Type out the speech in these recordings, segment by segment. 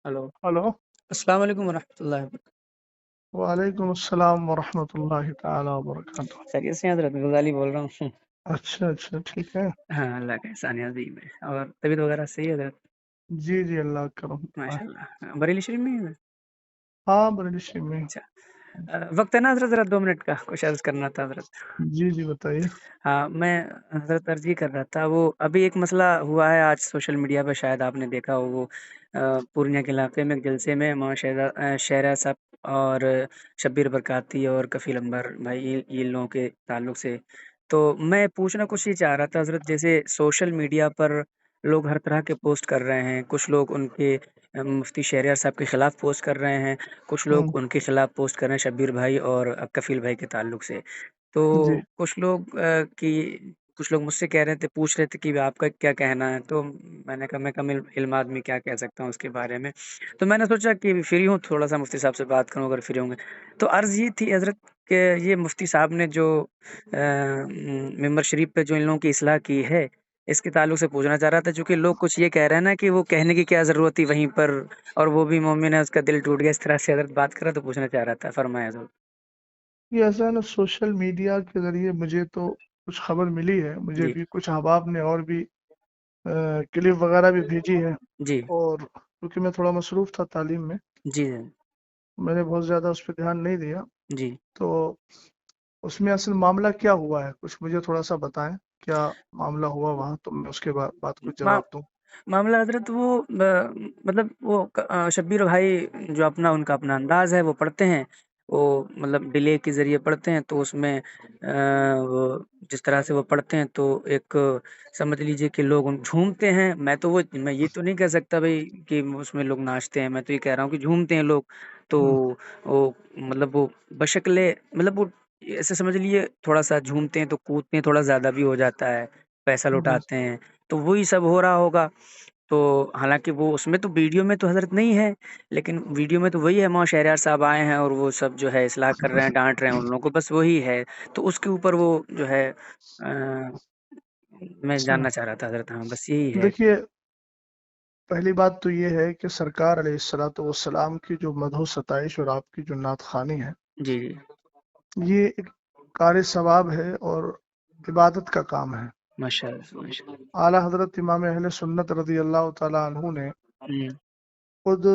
Hello. Hello. अस्सलाम वालेकुम वरहमतुल्लाहि वबरकातुहू। वालेकुम अस्सलाम वरहमतुल्लाहि ताला वबरकातुह। खैरियत से हैं हज़रत? गज़ाली बोल रहा हूँ। अच्छा अच्छा, ठीक है। हाँ, अल्लाह का एहसान है अज़ीम है। और तबीयत वगैरह सही है हज़रत? जी जी, अल्लाह का करम दुआ है। माशाअल्लाह। बरेली शरीफ में ही है? हाँ, बरेली में। अच्छा। वक़्त है ना हज़रत? ज़रा 2 मिनट का कुछ अर्ज़ करना था हज़रत। जी जी, बताइए। हाँ, मैं हज़रत अर्ज़ ये कर रहा था, वो अभी एक मसला हुआ है आज सोशल मीडिया पे, शायद आपने देखा हो। वो पूर्णिया के इलाके में एक जलसे में शहरा साहब और शब्बीर बरकाती और कफ़ील अंबर भाई, ये लोगों के ताल्लुक से। तो मैं पूछना कुछ ये चाह रहा था हज़रत, जैसे सोशल मीडिया पर लोग हर तरह के पोस्ट कर रहे हैं। कुछ लोग उनके मुफ्ती शहरियार साहब के खिलाफ पोस्ट कर रहे हैं, कुछ हम्म। लोग उनके खिलाफ पोस्ट कर रहे हैं शब्बीर भाई और कफ़ील भाई के ताल्लुक से। तो जी कुछ लोग मुझसे कह रहे थे, पूछ रहे थे कि आपका क्या कहना है? तो मैंने कहा, मैं कम इल्म आदमी क्या कह सकता हूँ उसके बारे में। तो मैंने सोचा कि फ्री हूँ, थोड़ा-सा मुफ्ती साहब से बात करूँ अगर फ्री होंगे। तो अर्ज़ ये थी हज़रत कि ये मुफ्ती साहब ने जो मिंबर शरीफ पे जो इन लोगों की इस्लाह की है, इसके ताल्लुक से पूछना चाह रहा था। चूँकि लोग कुछ ये कह रहे हैं ना कि वो कहने की क्या ज़रूरत थी वहीं पर, और वो भी मोमिन है, उसका दिल टूट गया। इस तरह से हज़रत बात कर रहा, तो पूछना चाह रहा था। फरमाएँ हज़रत। ये ऐसा है ना, सोशल मीडिया के जरिए मुझे तो कुछ खबर मिली है। मुझे जी, भी कुछ अहबाब ने और भी क्लिप वगैरह भी भेजी है। जी, और क्योंकि मैं थोड़ा मसरूफ था तालीम में, जी, मैंने बहुत ज़्यादा उस पर ध्यान नहीं दिया। जी। तो उसमें असल मामला क्या हुआ है, कुछ मुझे थोड़ा सा बताएं। क्या मामला हुआ वहाँ, तो मैं उसके बाद कुछ मा जवाब दूं। मामला हज़रत वो मतलब वो शब्बीर भाई जो उनका अपना अंदाज़ है, वो पढ़ते हैं। वो मतलब डिले के ज़रिए पढ़ते हैं, तो उसमें वो जिस तरह से वो पढ़ते हैं, तो एक समझ लीजिए कि लोग उन झूमते हैं। मैं ये तो नहीं कह सकता भई कि उसमें लोग नाचते हैं, मैं तो ये कह रहा हूँ कि झूमते हैं लोग। तो हम्म, वो मतलब वो बशक्ल मतलब वो ऐसे समझ लीजिए, थोड़ा-सा झूमते हैं तो कूदते हैं, थोड़ा ज़्यादा भी हो जाता है, पैसा जी। लुटाते हैं। तो वही सब हो रहा होगा। तो हालाँकि वो उसमें तो वीडियो में तो हज़रत नहीं है, लेकिन वीडियो में तो वही है, मौलाना शहरयार साहब आए हैं और वो सब जो है इस्लाह कर रहे हैं, डाँट रहे हैं उन लोगों को, बस वही है। तो उसके ऊपर वो जो है मैं अच्छा, जानना चाह रहा था हज़रत। हाँ, बस यही है। देखिए, पहली बात तो ये है कि सरकार अलैहिस्सलातु वस्सलाम की जो मदहो सताइश और आपकी जो नात खानी है, जी, जी। ये एक कार सवाब है और इबादत का काम है। माशाअल्लाह, माशाअल्लाह। आला हजरत इमाम अहले सुन्नत रदी अल्लाह तआला अन्हु ने हुँ, खुद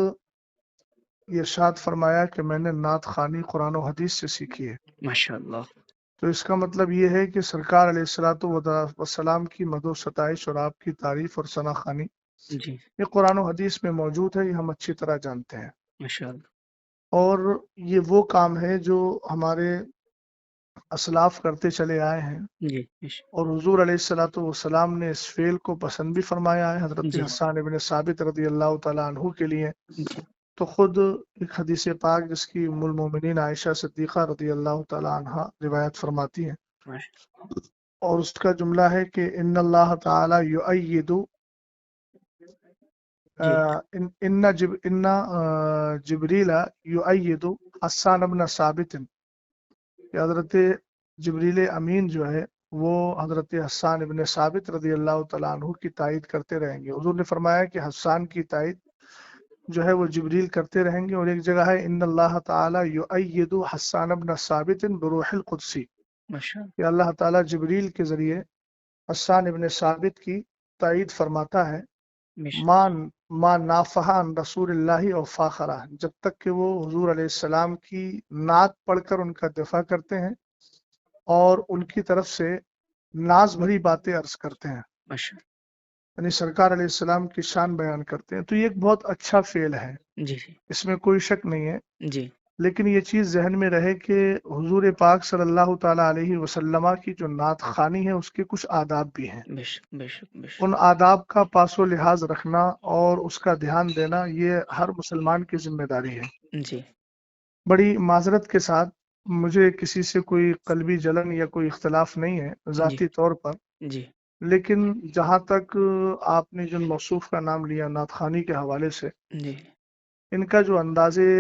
ये इरशाद फरमाया कि मैंने नात खानी कुरान और हदीस से सीखी है। माशाअल्लाह। तो इसका मतलब ये है कि सरकार अलैहिस्सलातु वस्सलाम की मदहो सताइश और आपकी तारीफ और सना खानी जी, ये कुरान और हदीस में मौजूद है, ये हम अच्छी तरह जानते हैं। माशाअल्लाह। और ये वो काम है जो हमारे असलाफ करते चले आए हैं। जी, और हुजूर अलैहिस्सलातु वस्सलाम ने इस फेल को पसंद भी फरमाया है हजरत जी, हसन इब्न साबित रदी अल्लाह तआला अन्हु के लिए। जी, तो खुद एक हदीस पाक जिसकी उम्मुल मोमिनीन आयशा सिद्दीक़ा रदी अल्लाह तआला अन्हा रिवायत फरमाती हैं, माश और उसका जुमला है कि इन्नल्लाह तआला युअय्यिदु जी, इन्ना जिब्रीला युअय्यिदु हस्सान इब्न साबित, कि हजरत जिब्रील अमीन जो है वो हजरत हस्सान इब्न साबित रदी अल्लाह तआला अन्हु की तायद करते रहेंगे। हुजूर ने फरमाया कि हस्सान की तायद जो है वो जिब्रील करते रहेंगे। और एक जगह है इन्नल्लाह ताला युअय्यिदु हस्सान इब्न साबित बिरूहिल कुदसी, माशाअल्लाह। कि अल्लाह ताला जिब्रील के जरिए हस्सान इब्न साबित की तायद फरमाता है। बेशक। मान मा नाफहान रसूलुल्लाहि और फाखरा, जब तक कि वो हुजूर अलैहिस्सलाम की नात पढ़कर उनका दिफा करते हैं और उनकी तरफ से नाज भरी बातें अर्ज करते हैं, माशा यानी सरकार अलैहिस्सलाम की शान बयान करते हैं। तो ये एक बहुत अच्छा फेल है, जी, जी, इसमें कोई शक नहीं है। जी। लेकिन ये चीज़ जहन में रहे कि हुजूर पाक सल्लल्लाहु ताला अलैहि वसल्लम की जो नात खानी है उसके कुछ आदाब भी हैं। बेशक, बेशक, बेशक। उन आदाब का पासो लिहाज रखना और उसका ध्यान देना ये हर मुसलमान की जिम्मेदारी है। जी, बड़ी माजरत के साथ, मुझे किसी से कोई कल्बी जलन या कोई इख्तलाफ नहीं है जी, ज़ाती तौर पर। जी, लेकिन जहाँ तक आपने जिन मौसूफ का नाम लिया नात खानी के हवाले से, जी, इनका जो अंदाज़े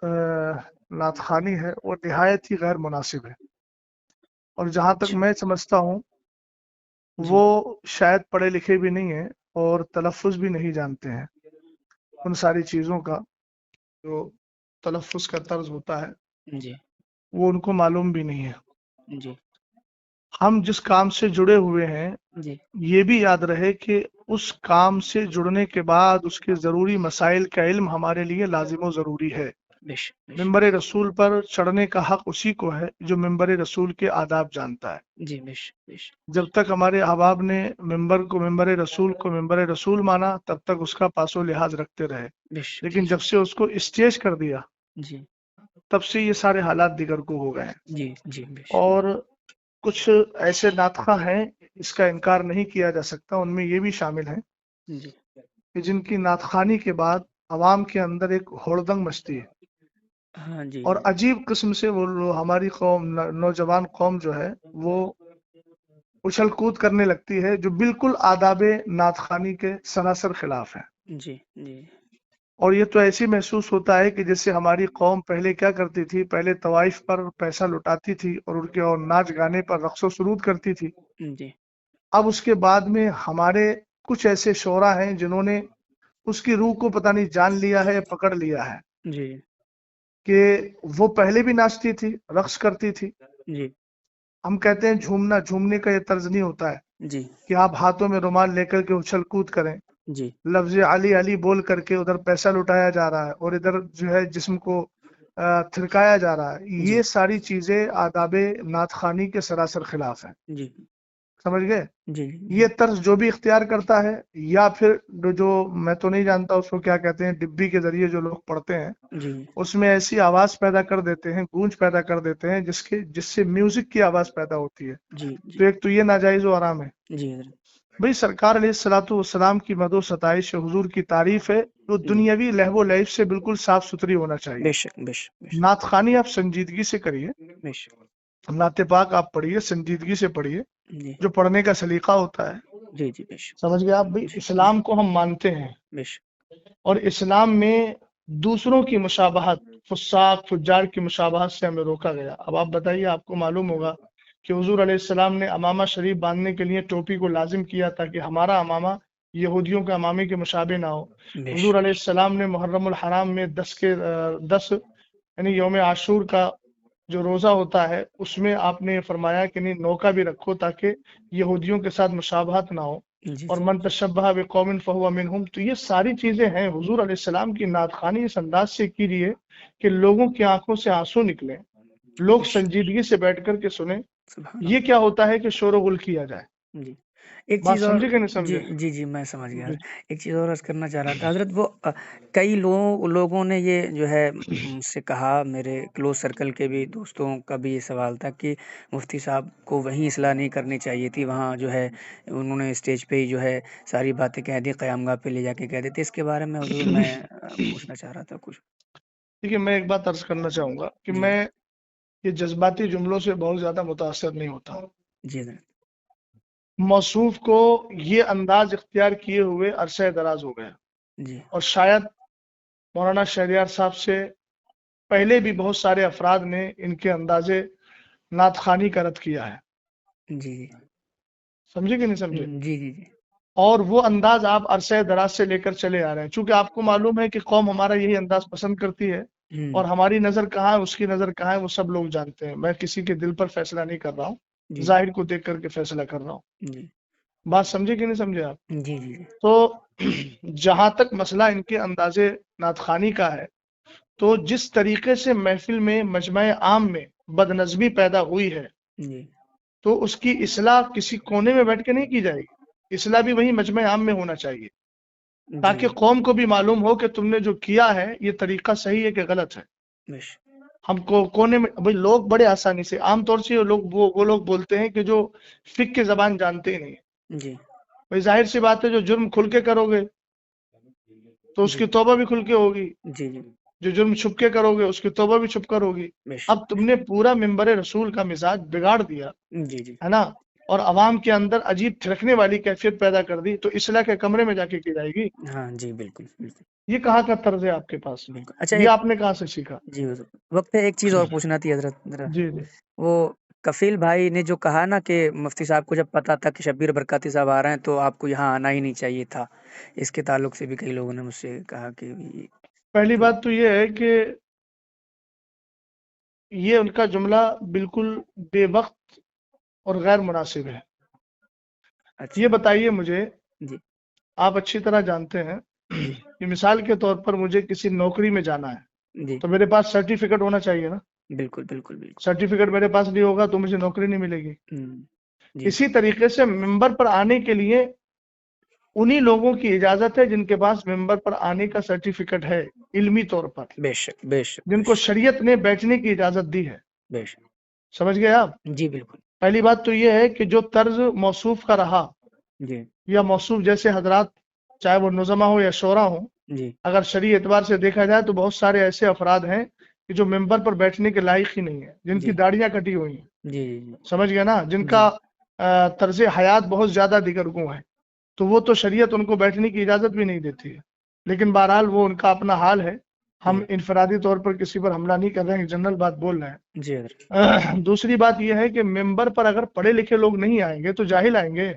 नात खानी है वो निहायत ही गैर मुनासिब है। और जहाँ तक अच्छा, मैं समझता हूँ जी, वो शायद पढ़े लिखे भी नहीं है और तलफ़ुज़ भी नहीं जानते हैं। उन सारी चीज़ों का जो तलफ़्फ़ुज़ का तर्ज होता है जी, वो उनको मालूम भी नहीं है। जी, हम जिस काम से जुड़े हुए हैं जी, ये भी याद रहे कि उस काम से जुड़ने के बाद उसके ज़रूरी मसाइल का इल्म हमारे लिए लाज़िम व ज़रूरी है। बेशक, बेशक। मिंबर रसूल पर चढ़ने का हक उसी को है जो मिंबर रसूल के आदाब जानता है। जी, बेशक, बेशक, जब तक हमारे अहबाब ने मिंबर रसूल माना तब तक उसका पासो लिहाज रखते रहे, बेशक, लेकिन जब से उसको स्टेज कर दिया जी, तब से ये सारे हालात दिगर को हो गए हैं। जी, जी, बेशक, और कुछ ऐसे नातखा हैं इसका इनकार नहीं किया जा सकता, उनमें ये भी शामिल हैं जी, कि जिनकी नातखानी के बाद अवाम के अंदर एक होड़दंग मचती है हाँ जी, और अजीब किस्म से वो हमारी कौम नौजवान कौम जो है वो उछल कूद करने लगती है जो बिल्कुल आदाबे नातखानी के सरासर खिलाफ है। जी, जी, और ये तो ऐसे महसूस होता है कि जैसे हमारी कौम पहले क्या करती थी, पहले तवाइफ पर पैसा लुटाती थी और उनके और नाच गाने पर रक्स व सुरूद करती थी। जी, अब उसके बाद में हमारे कुछ ऐसे शोरा हैं जिन्होंने उसकी रूह को पता नहीं जान लिया है, पकड़ लिया है जी, कि वो पहले भी नाचती थी, रक्स करती थी। जी, हम कहते हैं झूमना, झूमने का ये तर्ज नहीं होता है जी, कि आप हाथों में रुमाल लेकर के उछल कूद करें, जी, लफ्ज अली अली बोल करके उधर पैसा लुटाया जा रहा है और इधर जो है जिस्म को थिरकाया जा रहा है। जी, ये सारी चीजें आदाबे नातखानी के सरासर खिलाफ है। जी, समझ गए? जी, ये जी, तर्ज जो भी इख्तियार करता है या फिर जो मैं तो नहीं जानता उसको क्या कहते हैं, डिब्बी के जरिए जो लोग पढ़ते हैं जी, उसमें ऐसी आवाज पैदा कर देते हैं, गूंज पैदा कर देते हैं जिससे म्यूजिक की आवाज पैदा होती है। जी, तो एक तो ये नाजायज व हराम है। जी, हज़रत, भाई सरकार अलैहिस्सलातु वस्सलाम की मदो सताइश हुजूर की तारीफ है तो जी, दुनियावी लहवो लैब से बिल्कुल साफ सुथरी होना चाहिए। बेशक, बेशक, बेशक, नातखानी आप संजीदगी से करिए, बेशक, नाते पाक आप पढ़िए, संजीदगी से पढ़िए, जी, जो पढ़ने का सलीका होता है। जी, जी, बेशक, समझ गए आप? भाई जी, जी, इस्लाम को हम मानते हैं बेशक, और इस्लाम में दूसरों की मुशाबहत, फुस्साक फुज्जार की मुशाबहत से हमें रोका गया। अब आप बताइए, आपको मालूम होगा कि हुजूर अलैहिस्सलाम ने अमामा शरीफ बांधने के लिए टोपी को लाजिम किया ताकि हमारा अमामा यहूदियों के अमामे के मुशाबे ना हो। हुजूर बेशक, अलैहिस्सलाम ने मुहर्रमुल हराम में 10 यानी यौम आशूर का जो रोज़ा होता है उसमें आपने फरमाया कि नहीं, नौका भी रखो ताकि यहूदियों के साथ मुशाबहत ना हो। जी, और जी, मन तशब्बह बिकौमिन फहुवा मिनहुम, तो ये सारी चीजें हैं। हुजूर अलैहिस्सलाम की नातखानी इस अंदाज से कीजिए कि लोगों की आंखों से आंसू निकले, लोग बेशक, संजीदगी से बैठ कर के सुने। सुभान ये अल्लाह। क्या होता है कि शोर गुल किया जाए। जी। एक बात चीज़ और समझे कि नहीं जी, समझे? जी, जी, मैं समझ गया। जी एक चीज़ और अर्ज़ करना चाह रहा था हज़रत वो कई लोगों ने ये जो है मुझसे कहा, मेरे क्लोज़ सर्कल के भी दोस्तों का भी ये सवाल था कि मुफ्ती साहब को वहीं इस्लाह नहीं करनी चाहिए थी, वहाँ जो है उन्होंने स्टेज पे ही जो है सारी बातें कह दी, क़यामगाह पे ले जाके कह देते। इसके बारे में हुज़ूर मैं पूछना चाह रहा था कुछ? देखिए, मैं एक बात अर्ज करना चाहूंगा कि जी, मैं ये जज्बाती जुमलों से बहुत ज्यादा मुतासर नहीं होता। जी हज़रत। मौसूफ को ये अंदाज इख्तियार किए हुए अरसे दराज हो गया जी, और शायद मौलाना शहरियार साहब से पहले भी बहुत सारे अफराद ने इनके अंदाजे नातखानी का रद्द किया है। जी, जी। समझे कि नहीं समझे? जी, जी, जी। और वो अंदाज आप अरसे दराज से लेकर चले आ रहे हैं, चूंकि आपको मालूम है कि कौम हमारा यही अंदाज पसंद करती है और हुँ, हमारी नजर कहाँ है, उसकी नजर कहाँ है, वो सब लोग जानते हैं। मैं किसी के दिल पर फैसला नहीं कर रहा हूँ, जी, जाहिर को देख करके फैसला कर रहा हूँ। जी। बात समझे कि नहीं समझे आप? जी, जी, जी। तो जहां तक मसला इनके अंदाजे नातखानी का है, तो जिस तरीके से महफिल में मजमा आम में बदनज़मी पैदा हुई है जी, तो उसकी इस्लाह किसी कोने में बैठ के नहीं की जाएगी, इस्लाह भी वही मजमे आम में होना चाहिए जी, ताकि कौम को भी मालूम हो कि तुमने जो किया है ये तरीका सही है कि गलत है। बेश हमको कोने में भाई लोग बड़े आसानी से आमतौर से वो लोग बोलते हैं कि जो फिक की जबान जानते ही नहीं है। जी, भाई जाहिर सी बात है, जो जुर्म खुल के करोगे तो जी, उसकी तौबा भी खुल के होगी, जी, जी, जो जुर्म छुप के करोगे उसकी तौबा भी छुप कर होगी। बेश अब तुमने पूरा मिंबर रसूल का मिजाज बिगाड़ दिया जी, जी। है ना, और अवाम के अंदर अजीब थिरकने वाली कैफियत पैदा कर दी, तो इस्लाह के कमरे में जाके की जाएगी। हाँ जी, बिल्कुल, बिल्कुल, ये कहाँ का तर्ज है आपके पास? बिल्कुल। अच्छा ये एक आपने कहाँ से सीखा? जी, हुज़ूर, वक़्त है एक चीज़ और पूछना थी हज़रत ज़रा, जी जी वो کفیل بھائی نے جو کہا نا کہ مفتی صاحب کو جب پتا تھا کہ شبیر برکاتی صاحب آ رہے ہیں تو آپ کو یہاں آنا ہی نہیں چاہیے تھا، اس کے تعلق سے بھی کئی لوگوں نے مجھ سے کہا کہ پہلی تو بات تو یہ ہے کہ یہ ان کا جملہ بالکل بے وقت اور غیر مناسب ہے۔ اچھا یہ بتائیے مجھے، جی آپ اچھی طرح جانتے ہیں جی کہ مثال کے طور پر مجھے کسی نوکری میں جانا ہے جی تو میرے پاس سرٹیفکیٹ ہونا چاہیے نا۔ بالکل بالکل بالکل سرٹیفکیٹ میرے پاس نہیں ہوگا تو مجھے نوکری نہیں ملے گی۔ جی اسی طریقے سے ممبر پر آنے کے لیے انہی لوگوں کی اجازت ہے جن کے پاس ممبر پر آنے کا سرٹیفکیٹ ہے علمی طور پر، بے شک بے شک جن بے کو شک شریعت نے بیٹھنے کی اجازت دی ہے۔ بے شک سمجھ گئے آپ؟ جی بالکل پہلی بات تو یہ ہے کہ جو طرز موصوف کا رہا جی یا موصوف جیسے حضرات، چاہے وہ نظما ہو یا شورا ہو، جی اگر شرعی اعتبار سے دیکھا جائے تو بہت سارے ایسے افراد ہیں کہ جو ممبر پر بیٹھنے کے لائق ہی نہیں ہیں، جن کی جی داڑیاں کٹی ہوئی ہیں، جی جی سمجھ گئے نا، جن جی کا طرز حیات بہت زیادہ دیگرگوں ہے، تو وہ تو شریعت ان کو بیٹھنے کی اجازت بھی نہیں دیتی ہے۔ لیکن بہرحال وہ ان کا اپنا حال ہے، ہم جی انفرادی طور پر کسی پر حملہ نہیں کر رہے ہیں، جنرل بات بول رہے ہیں۔ جی حضرت دوسری بات یہ ہے کہ ممبر پر اگر پڑھے لکھے لوگ نہیں آئیں گے تو جاہل آئیں گے۔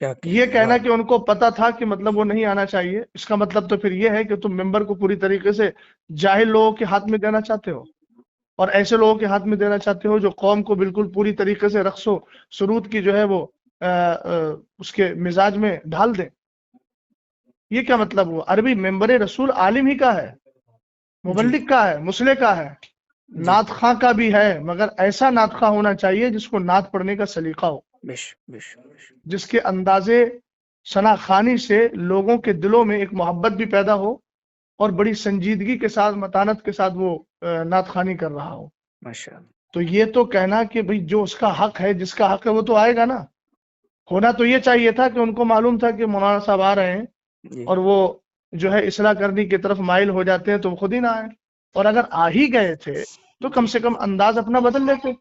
کیا یہ کہنا ہے، کہنا واہ کہ ان کو پتا تھا کہ مطلب وہ نہیں آنا چاہیے، اس کا مطلب تو پھر یہ ہے کہ تم ممبر کو پوری طریقے سے جاہل لوگوں کے ہاتھ میں دینا چاہتے ہو، اور ایسے لوگوں کے ہاتھ میں دینا چاہتے ہو جو قوم کو بالکل پوری طریقے سے رقص و سرود کی جو ہے وہ اس کے مزاج میں ڈھال دیں۔ یہ کیا مطلب ہوا؟ عربی ممبر رسول عالم ہی کا ہے، جی مبلغ کا ہے، مصلح کا ہے، جی نعت خواں کا بھی ہے، مگر ایسا نعت خواں ہونا چاہیے جس کو نعت پڑھنے کا سلیقہ ہو، بے شک بے شک بے شک جس کے اندازے ثنا خوانی سے لوگوں کے دلوں میں ایک محبت بھی پیدا ہو اور بڑی سنجیدگی کے ساتھ، متانت کے ساتھ وہ نعت خوانی کر رہا ہو۔ ماشاء اللہ تو یہ تو کہنا کہ بھئی جو اس کا حق ہے، جس کا حق ہے وہ تو آئے گا نا۔ ہونا تو یہ چاہیے تھا کہ ان کو معلوم تھا کہ مولانا صاحب آ رہے ہیں جی اور وہ جو ہے اصلاح کرنے کی طرف مائل ہو جاتے ہیں تو وہ خود ہی نہ آئے، اور اگر آ ہی گئے تھے تو کم جی سے کم انداز اپنا بدل لیتے۔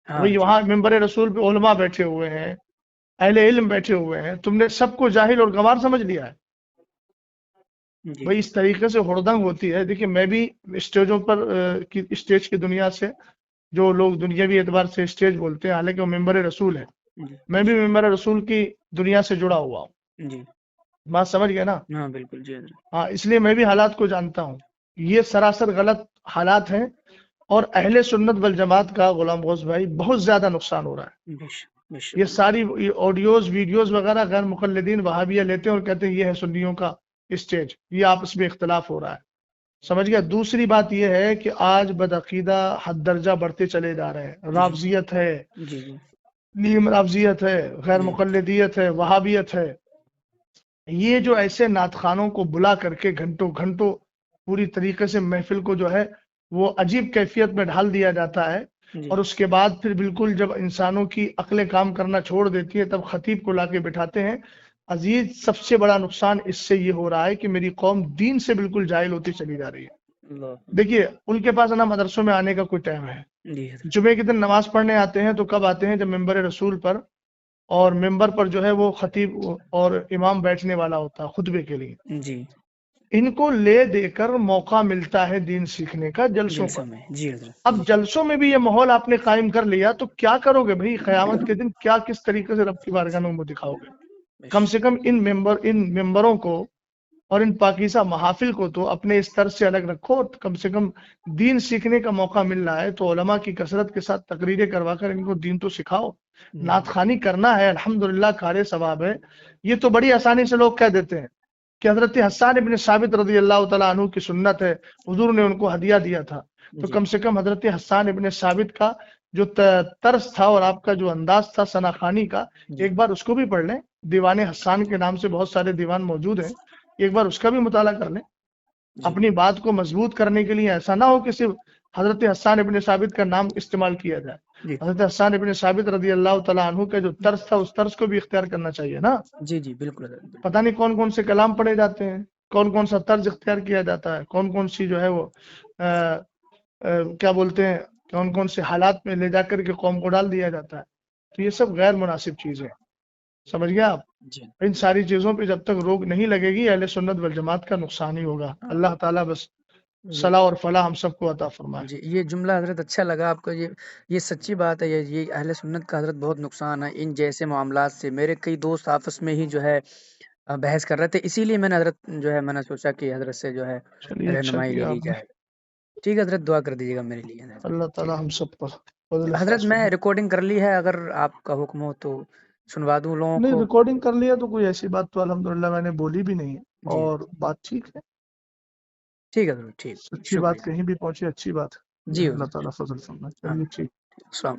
ہاں بھئی جی وہاں ممبر رسول پہ علماء بیٹھے ہوئے ہیں، اہل علم بیٹھے ہوئے ہیں، تم نے سب کو جاہل اور گنوار سمجھ لیا ہے۔ جی بھئی اس طریقے سے ہڑدنگ ہوتی ہے۔ دیکھیے میں بھی اسٹیجوں پر اسٹیج کی دنیا سے، جو لوگ دنیاوی اعتبار سے اسٹیج بولتے ہیں، حالانکہ وہ ممبر رسول ہے، جی میں بھی ممبر رسول کی دنیا سے جڑا ہوا ہوں۔ جی بات سمجھ گئے نا؟ ہاں بالکل جی حضرت ہاں، اس لیے میں بھی حالات کو جانتا ہوں۔ یہ سراسر غلط حالات ہیں، اور اہل سنت والجماعت کا غلام غوث بھائی بہت زیادہ نقصان ہو رہا ہے۔ بے شک بے یہ شک ساری آڈیوز ویڈیوز وغیرہ غیر مقلدین وہابیہ لیتے ہیں اور کہتے ہیں یہ ہے سنیوں کا اسٹیج، یہ آپس میں اختلاف ہو رہا ہے۔ سمجھ گیا؟ دوسری بات یہ ہے کہ آج بدعقیدہ حد درجہ بڑھتے چلے جا رہے ہیں، جی رافضیت ہے، جی جی نیم رافضیت ہے، غیر جی مقلدیت ہے، وہابیت ہے۔ یہ جو ایسے نعت خوانوں کو بلا کر کے گھنٹوں گھنٹوں پوری طریقے سے محفل کو جو ہے وہ عجیب کیفیت میں ڈھال دیا جاتا ہے، جی اور اس کے بعد پھر بالکل جب انسانوں کی عقلیں کام کرنا چھوڑ دیتی ہے تب خطیب کو لا کے بٹھاتے ہیں۔ عزیز، سب سے بڑا نقصان اس سے یہ ہو رہا ہے کہ میری قوم دین سے بالکل جاہل ہوتی چلی جا رہی ہے۔ اللہ دیکھیے ان کے پاس نا مدرسوں میں آنے کا کوئی ٹائم ہے، جی حضرت جمعے کے دن نماز پڑھنے آتے ہیں تو کب آتے ہیں؟ جب ممبر رسول پر اور ممبر پر جو ہے وہ خطیب اور امام بیٹھنے والا ہوتا ہے خطبے کے لیے، جی ان کو لے دے کر موقع ملتا ہے دین سیکھنے کا جلسوں پر۔ جلسوں میں جی حضرت اب جی جلسوں میں بھی یہ ماحول آپ نے قائم کر لیا تو کیا کرو گے بھائی؟ قیامت کے دن کیا کس طریقے سے رب کی بارگاہ میں منہ دکھاؤ گے؟ بے کم شک سے کم ان ممبروں کو اور ان پاکیزہ محافل کو تو اپنے اس طرز سے الگ رکھو، کم سے کم دین سیکھنے کا موقع مل رہا ہے تو علماء کی کثرت کے ساتھ تقریریں کروا کر ان کو دین تو سکھاؤ۔ نعت خوانی کرنا ہے، الحمدللہ کار ثواب ہے۔ یہ تو بڑی آسانی سے لوگ کہہ دیتے ہیں کہ حضرت حسان ابن ثابت رضی اللہ تعالیٰ عنہ کی سنت ہے، حضور نے ان کو ہدیہ دیا تھا، تو جی کم سے کم حضرت حسان ابن ثابت کا جو طرز تھا اور آپ کا جو انداز تھا ثنا خوانی کا، جی ایک بار اس کو بھی پڑھ لیں۔ دیوان حسان کے نام سے بہت سارے دیوان موجود ہیں، ایک بار اس کا بھی مطالعہ کر لیں۔ جی اپنی بات کو مضبوط کرنے کے لیے ایسا نہ ہو کہ صرف حضرت حسان ابن ثابت کا نام استعمال کیا جائے، جی حضرت حسان ابن ثابت رضی اللہ تعالیٰ عنہ کا جو طرز تھا اس طرز کو بھی اختیار کرنا چاہیے نا۔ جی جی بالکل حضرت بالکل پتہ نہیں کون کون سے کلام پڑھے جاتے ہیں، کون کون سا طرز اختیار کیا جاتا ہے، کون کون سی جو ہے وہ کیا بولتے ہیں، کون کون سے حالات میں لے جا کر کے قوم کو ڈال دیا جاتا ہے۔ تو یہ سب غیر مناسب چیزیں ہیں، سمجھ گیا آپ؟ جی ان ساری چیزوں پہ جب تک روک نہیں لگے گی اہل سنت والجماعت کا نقصان ہی ہوگا۔ اللہ تعالیٰ بس صلاح اور فلاح ہم سب کو عطا فرمائے. جی یہ جملہ حضرت اچھا لگا آپ کا، یہ سچی بات ہے. یہ اہل سنت کا حضرت بہت نقصان ہے ان جیسے معاملات سے. میرے کئی دوست آپس میں ہی جو ہے بحث کر رہے تھے، اسی لیے میں نے حضرت جو ہے میں نے سوچا کہ حضرت سے جو ہے چلیے اچھا رہنمائی لے کیا لی آپ نے. جائے. ٹھیک ہے حضرت، دعا کر دیجیے گا میرے لیے. اللہ تعالی ہم سب پر فضل حضرت خاص میں فرمائے. ریکارڈنگ کر لی ہے، اگر آپ کا حکم ہو تو سنوا دوں لوگوں نہیں کو. ریکارڈنگ کر لیا تو کوئی ایسی بات تو الحمدللہ میں نے بولی بھی نہیں ہے، جی اور بات ٹھیک ہے. ٹھیک ہے حضرت، ٹھیک، سچی بات شکریہ. کہیں بھی پہنچے اچھی بات ہے. جی اللہ حضرت، تعالیٰ فضل فرمائے. ہاں، چلیے ٹھیک. السلام.